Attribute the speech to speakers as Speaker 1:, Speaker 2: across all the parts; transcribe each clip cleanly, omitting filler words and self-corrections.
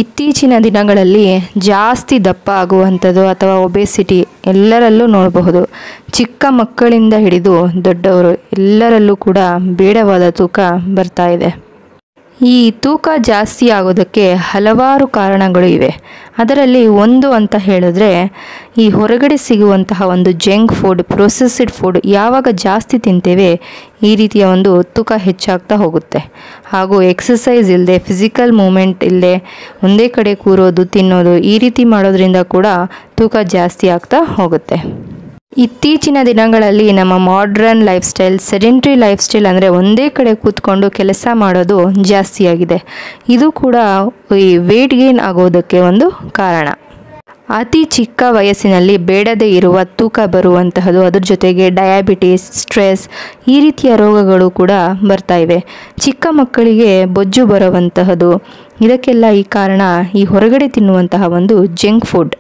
Speaker 1: ಇತ್ತೀಚಿನ ದಿನಗಳಲ್ಲಿ ಜಾಸ್ತಿ ದಪ್ಪ ಆಗುವಂಥದ್ದು ಅಥವಾ ಒಬೆಸಿಟಿ ಎಲ್ಲರಲ್ಲೂ ನೋಡಬಹುದು. ಚಿಕ್ಕ ಮಕ್ಕಳಿಂದ ಹಿಡಿದು ದೊಡ್ಡವರು ಎಲ್ಲರಲ್ಲೂ ಕೂಡ ಬೇಡವಾದ ತೂಕ ಬರ್ತಾ ಇದೆ. ಈ ತೂಕ ಜಾಸ್ತಿ ಆಗೋದಕ್ಕೆ ಹಲವಾರು ಕಾರಣಗಳು ಇವೆ. ಅದರಲ್ಲಿ ಒಂದು ಅಂತ ಹೇಳಿದ್ರೆ ಈ ಹೊರಗಡೆ ಸಿಗುವಂತಹ ಒಂದು ಜಂಕ್ ಫುಡ್, ಪ್ರೊಸೆಸ್ಡ್ ಫುಡ್ ಯಾವಾಗ ಜಾಸ್ತಿ ತಿಂತೇವೆ ಈ ರೀತಿಯ ಒಂದು ತೂಕ ಹೆಚ್ಚಾಗ್ತಾ ಹೋಗುತ್ತೆ. ಹಾಗೂ ಎಕ್ಸಸೈಸ್ ಇಲ್ಲದೆ, ಫಿಸಿಕಲ್ ಮೂಮೆಂಟ್ ಇಲ್ಲದೆ ಒಂದೇ ಕಡೆ ಕೂರೋದು, ತಿನ್ನೋದು ಈ ರೀತಿ ಮಾಡೋದ್ರಿಂದ ಕೂಡ ತೂಕ ಜಾಸ್ತಿ ಆಗ್ತಾ ಹೋಗುತ್ತೆ. ಇತ್ತೀಚಿನ ದಿನಗಳಲ್ಲಿ ನಮ್ಮ modern life style, sedentary life style ಅಂದರೆ ಒಂದೇ ಕಡೆ ಕೂತ್ಕೊಂಡು ಕೆಲಸ ಮಾಡೋದು ಜಾಸ್ತಿಯಾಗಿದೆ. ಇದು ಕೂಡ ಈ ವೇಟ್ ಗೇನ್ ಆಗೋದಕ್ಕೆ ಒಂದು ಕಾರಣ. ಅತಿ ಚಿಕ್ಕ ವಯಸ್ಸಿನಲ್ಲಿ ಬೇಡದೇ ಇರುವ ತೂಕ ಬರುವಂತಹದ್ದು, ಅದ್ರ ಜೊತೆಗೆ ಡಯಾಬಿಟಿಸ್, ಸ್ಟ್ರೆಸ್ ಈ ರೀತಿಯ ರೋಗಗಳು ಕೂಡ ಬರ್ತಾ ಇವೆ. ಚಿಕ್ಕ ಮಕ್ಕಳಿಗೆ ಬೊಜ್ಜು ಬರುವಂತಹದ್ದು, ಇದಕ್ಕೆಲ್ಲ ಈ ಕಾರಣ ಈ ಹೊರಗಡೆ ತಿನ್ನುವಂತಹ ಒಂದು ಜಂಕ್ ಫುಡ್.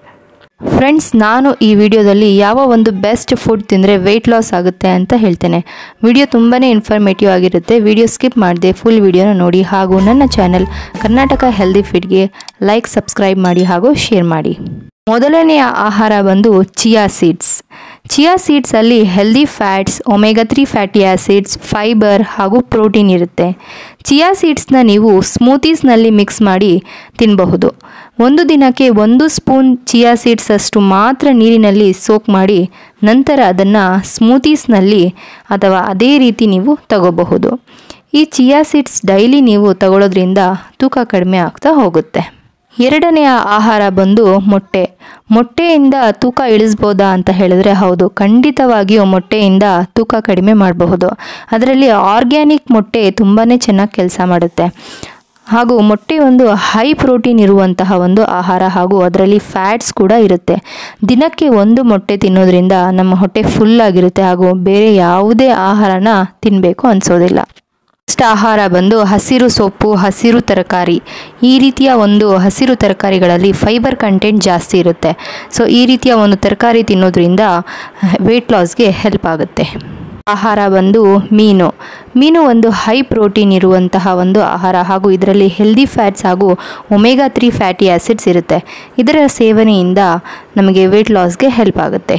Speaker 1: ಫ್ರೆಂಡ್ಸ್, ನಾನು ಈ ವಿಡಿಯೋದಲ್ಲಿ ಯಾವ ಒಂದು ಬೆಸ್ಟ್ ಫುಡ್ ತಿಂದರೆ ವೆಯ್ಟ್ ಲಾಸ್ ಆಗುತ್ತೆ ಅಂತ ಹೇಳ್ತೇನೆ. ವಿಡಿಯೋ ತುಂಬಾ ಇನ್ಫಾರ್ಮೇಟಿವ್ ಆಗಿರುತ್ತೆ. ವಿಡಿಯೋ ಸ್ಕಿಪ್ ಮಾಡದೆ ಫುಲ್ ವಿಡಿಯೋನ ನೋಡಿ. ಹಾಗೂ ನನ್ನ ಚಾನೆಲ್ ಕರ್ನಾಟಕ ಹೆಲ್ದಿ ಫಿಡ್ಗೆ ಲೈಕ್, ಸಬ್ಸ್ಕ್ರೈಬ್ ಮಾಡಿ ಹಾಗೂ ಶೇರ್ ಮಾಡಿ. ಮೊದಲನೆಯ ಆಹಾರ ಬಂದು ಚಿಯಾ ಸೀಡ್ಸ್. ಚಿಯಾ ಸೀಡ್ಸಲ್ಲಿ healthy fats, omega 3 fatty acids, fibre ಹಾಗೂ ಪ್ರೋಟೀನ್ ಇರುತ್ತೆ. ಚಿಯಾ ಸೀಡ್ಸ್ನ ನೀವು ಸ್ಮೂತೀಸ್ನಲ್ಲಿ ಮಿಕ್ಸ್ ಮಾಡಿ ತಿನ್ನಬಹುದು. ಒಂದು ದಿನಕ್ಕೆ 1 ಸ್ಪೂನ್ ಚಿಯಾ ಸೀಡ್ಸ್ ಅಷ್ಟು ಮಾತ್ರ ನೀರಿನಲ್ಲಿ ಸೋಕ್ ಮಾಡಿ ನಂತರ ಅದನ್ನು ಸ್ಮೂತೀಸ್ನಲ್ಲಿ ಅಥವಾ ಅದೇ ರೀತಿ ನೀವು ತಗೋಬಹುದು. ಈ ಚಿಯಾ ಸೀಡ್ಸ್ ಡೈಲಿ ನೀವು ತಗೊಳ್ಳೋದ್ರಿಂದ ತೂಕ ಕಡಿಮೆ ಆಗ್ತಾ ಹೋಗುತ್ತೆ. ಎರಡನೆಯ ಆಹಾರ ಬಂದು ಮೊಟ್ಟೆ. ಮೊಟ್ಟೆಯಿಂದ ತೂಕ ಇಳಿಸ್ಬೋದಾ ಅಂತ ಹೇಳಿದ್ರೆ ಹೌದು, ಖಂಡಿತವಾಗಿಯೂ ಮೊಟ್ಟೆಯಿಂದ ತೂಕ ಕಡಿಮೆ ಮಾಡಬಹುದು. ಅದರಲ್ಲಿ ಆರ್ಗ್ಯಾನಿಕ್ ಮೊಟ್ಟೆ ತುಂಬಾ ಚೆನ್ನಾಗಿ ಕೆಲಸ ಮಾಡುತ್ತೆ. ಹಾಗೂ ಮೊಟ್ಟೆ ಒಂದು ಹೈ ಪ್ರೋಟೀನ್ ಇರುವಂತಹ ಒಂದು ಆಹಾರ ಹಾಗೂ ಅದರಲ್ಲಿ ಫ್ಯಾಟ್ಸ್ ಕೂಡ ಇರುತ್ತೆ. ದಿನಕ್ಕೆ 1 ಮೊಟ್ಟೆ ತಿನ್ನೋದ್ರಿಂದ ನಮ್ಮ ಹೊಟ್ಟೆ ಫುಲ್ ಆಗಿರುತ್ತೆ ಹಾಗೂ ಬೇರೆ ಯಾವುದೇ ಆಹಾರನ ತಿನ್ನಬೇಕು ಅನಿಸೋದಿಲ್ಲ. ನೆಕ್ಸ್ಟ್ ಆಹಾರ ಬಂದು ಹಸಿರು ಸೊಪ್ಪು, ಹಸಿರು ತರಕಾರಿ. ಈ ರೀತಿಯ ಒಂದು ಹಸಿರು ತರಕಾರಿಗಳಲ್ಲಿ ಫೈಬರ್ ಕಂಟೆಂಟ್ ಜಾಸ್ತಿ ಇರುತ್ತೆ. ಸೊ ಈ ರೀತಿಯ ಒಂದು ತರಕಾರಿ ತಿನ್ನೋದ್ರಿಂದ ವೆಯ್ಟ್ ಲಾಸ್ಗೆ ಹೆಲ್ಪ್ ಆಗುತ್ತೆ. ಆಹಾರ ಬಂದು ಮೀನು. ಮೀನು ಒಂದು ಹೈ ಪ್ರೋಟೀನ್ ಇರುವಂತಹ ಒಂದು ಆಹಾರ ಹಾಗೂ ಇದರಲ್ಲಿ ಹೆಲ್ದಿ ಫ್ಯಾಟ್ಸ್ ಹಾಗೂ ಒಮೆಗಾ 3 ಫ್ಯಾಟಿ ಆ್ಯಸಿಡ್ಸ್ ಇರುತ್ತೆ. ಇದರ ಸೇವನೆಯಿಂದ ನಮಗೆ ವೆಯ್ಟ್ ಲಾಸ್ಗೆ ಹೆಲ್ಪ್ ಆಗುತ್ತೆ.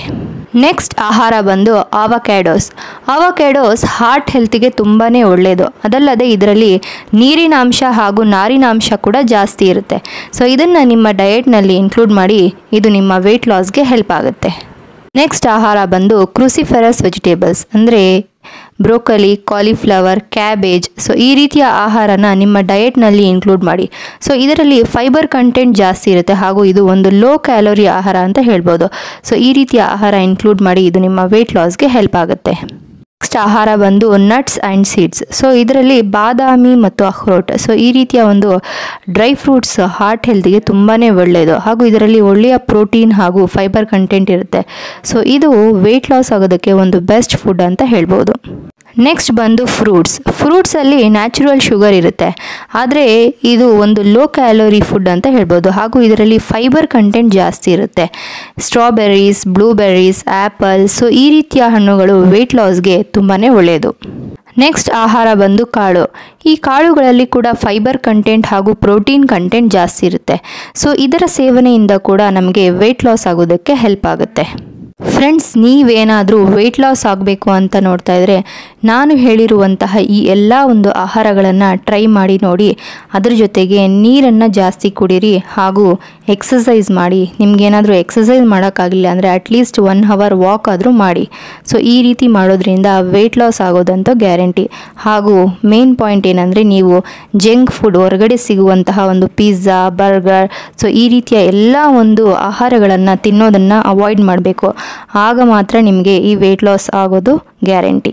Speaker 1: ನೆಕ್ಸ್ಟ್ ಆಹಾರ ಬಂದು ಆವಕ್ಯಾಡೋಸ್. ಆವಕ್ಯಾಡೋಸ್ ಹಾರ್ಟ್ ಹೆಲ್ತಿಗೆ ತುಂಬಾ ಒಳ್ಳೆಯದು. ಅದಲ್ಲದೆ ಇದರಲ್ಲಿ ನೀರಿನಾಂಶ ಹಾಗೂ ನಾರಿನಾಂಶ ಕೂಡ ಜಾಸ್ತಿ ಇರುತ್ತೆ. ಸೊ ಇದನ್ನು ನಿಮ್ಮ ಡಯೆಟ್ನಲ್ಲಿ ಇನ್ಕ್ಲೂಡ್ ಮಾಡಿ, ಇದು ನಿಮ್ಮ ವೆಯ್ಟ್ ಲಾಸ್ಗೆ ಹೆಲ್ಪ್ ಆಗುತ್ತೆ. ನೆಕ್ಸ್ಟ್ ಆಹಾರ ಬಂದು ಕ್ರೂಸಿಫೆರಸ್ ವೆಜಿಟೇಬಲ್ಸ್ ಅಂದರೆ ಬ್ರೋಕಲಿ, ಕಾಲಿಫ್ಲವರ್, ಕ್ಯಾಬೇಜ್. ಸೊ ಈ ರೀತಿಯ ಆಹಾರನ ನಿಮ್ಮ ಡಯೆಟ್ನಲ್ಲಿ ಇನ್ಕ್ಲೂಡ್ ಮಾಡಿ. ಸೊ ಇದರಲ್ಲಿ ಫೈಬರ್ ಕಂಟೆಂಟ್ ಜಾಸ್ತಿ ಇರುತ್ತೆ ಹಾಗೂ ಇದು ಒಂದು ಲೋ ಕ್ಯಾಲೋರಿ ಆಹಾರ ಅಂತ ಹೇಳ್ಬೋದು. ಸೊ ಈ ರೀತಿಯ ಆಹಾರ ಇನ್ಕ್ಲೂಡ್ ಮಾಡಿ, ಇದು ನಿಮ್ಮ ವೆಯ್ಟ್ ಲಾಸ್ಗೆ ಹೆಲ್ಪ್ ಆಗುತ್ತೆ. ನೆಕ್ಸ್ಟ್ ಆಹಾರ ಬಂದು ನಟ್ಸ್ ಆ್ಯಂಡ್ ಸೀಡ್ಸ್. ಸೊ ಇದರಲ್ಲಿ ಬಾದಾಮಿ ಮತ್ತು ಅಖ್ರೋಟ್. ಸೊ ಈ ರೀತಿಯ ಒಂದು ಡ್ರೈ ಫ್ರೂಟ್ಸ್ ಹಾರ್ಟ್ ಹೆಲ್ತಿಗೆ ತುಂಬಾ ಒಳ್ಳೆಯದು ಹಾಗೂ ಇದರಲ್ಲಿ ಒಳ್ಳೆಯ ಪ್ರೋಟೀನ್ ಹಾಗೂ ಫೈಬರ್ ಕಂಟೆಂಟ್ ಇರುತ್ತೆ. ಸೊ ಇದು ವೆಯ್ಟ್ ಲಾಸ್ ಆಗೋದಕ್ಕೆ ಒಂದು ಬೆಸ್ಟ್ ಫುಡ್ ಅಂತ ಹೇಳ್ಬೋದು. ನೆಕ್ಸ್ಟ್ ಬಂದು ಫ್ರೂಟ್ಸ್. ಫ್ರೂಟ್ಸಲ್ಲಿ ನ್ಯಾಚುರಲ್ ಶುಗರ್ ಇರುತ್ತೆ, ಆದರೆ ಇದು ಒಂದು ಲೋ ಕ್ಯಾಲೋರಿ ಫುಡ್ ಅಂತ ಹೇಳ್ಬೋದು ಹಾಗೂ ಇದರಲ್ಲಿ ಫೈಬರ್ ಕಂಟೆಂಟ್ ಜಾಸ್ತಿ ಇರುತ್ತೆ. Strawberries, blueberries, apple. ಸೊ ಈ ರೀತಿಯ ಹಣ್ಣುಗಳು ವೆಯ್ಟ್ ಲಾಸ್ಗೆ ತುಂಬಾ ಒಳ್ಳೆಯದು. ನೆಕ್ಸ್ಟ್ ಆಹಾರ ಬಂದು ಕಾಳು. ಈ ಕಾಳುಗಳಲ್ಲಿ ಕೂಡ ಫೈಬರ್ ಕಂಟೆಂಟ್ ಹಾಗೂ ಪ್ರೋಟೀನ್ ಕಂಟೆಂಟ್ ಜಾಸ್ತಿ ಇರುತ್ತೆ. ಸೊ ಇದರ ಸೇವನೆಯಿಂದ ಕೂಡ ನಮಗೆ ವೆಯ್ಟ್ ಲಾಸ್ ಆಗೋದಕ್ಕೆ ಹೆಲ್ಪ್ ಆಗುತ್ತೆ. ಫ್ರೆಂಡ್ಸ್, ನೀವೇನಾದರೂ ವೆಯ್ಟ್ ಲಾಸ್ ಆಗಬೇಕು ಅಂತ ನೋಡ್ತಾ ಇದ್ದರೆ ನಾನು ಹೇಳಿರುವಂತಹ ಈ ಎಲ್ಲ ಒಂದು ಆಹಾರಗಳನ್ನು ಟ್ರೈ ಮಾಡಿ ನೋಡಿ. ಅದ್ರ ಜೊತೆಗೆ ನೀರನ್ನು ಜಾಸ್ತಿ ಕುಡೀರಿ ಹಾಗೂ ಎಕ್ಸಸೈಸ್ ಮಾಡಿ. ನಿಮಗೇನಾದರೂ ಎಕ್ಸಸೈಸ್ ಮಾಡೋಕ್ಕಾಗಲಿಲ್ಲ ಅಂದರೆ ಅಟ್ಲೀಸ್ಟ್ 1 ಅವರ್ ವಾಕ್ ಆದರೂ ಮಾಡಿ. ಸೊ ಈ ರೀತಿ ಮಾಡೋದ್ರಿಂದ ವೆಯ್ಟ್ ಲಾಸ್ ಆಗೋದಂತೂ ಗ್ಯಾರಂಟಿ. ಹಾಗೂ ಮೇನ್ ಪಾಯಿಂಟ್ ಏನಂದರೆ ನೀವು ಜಂಕ್ ಫುಡ್, ಹೊರಗಡೆ ಸಿಗುವಂತಹ ಒಂದು ಪಿಜ್ಜಾ, ಬರ್ಗರ್, ಸೊ ಈ ರೀತಿಯ ಎಲ್ಲ ಒಂದು ಆಹಾರಗಳನ್ನು ತಿನ್ನೋದನ್ನು ಅವಾಯ್ಡ್ ಮಾಡಬೇಕು. ಆಗ ಮಾತ್ರ ನಿಮಗೆ ಈ ವೆಯ್ಟ್ ಲಾಸ್ ಆಗೋದು ಗ್ಯಾರಂಟಿ.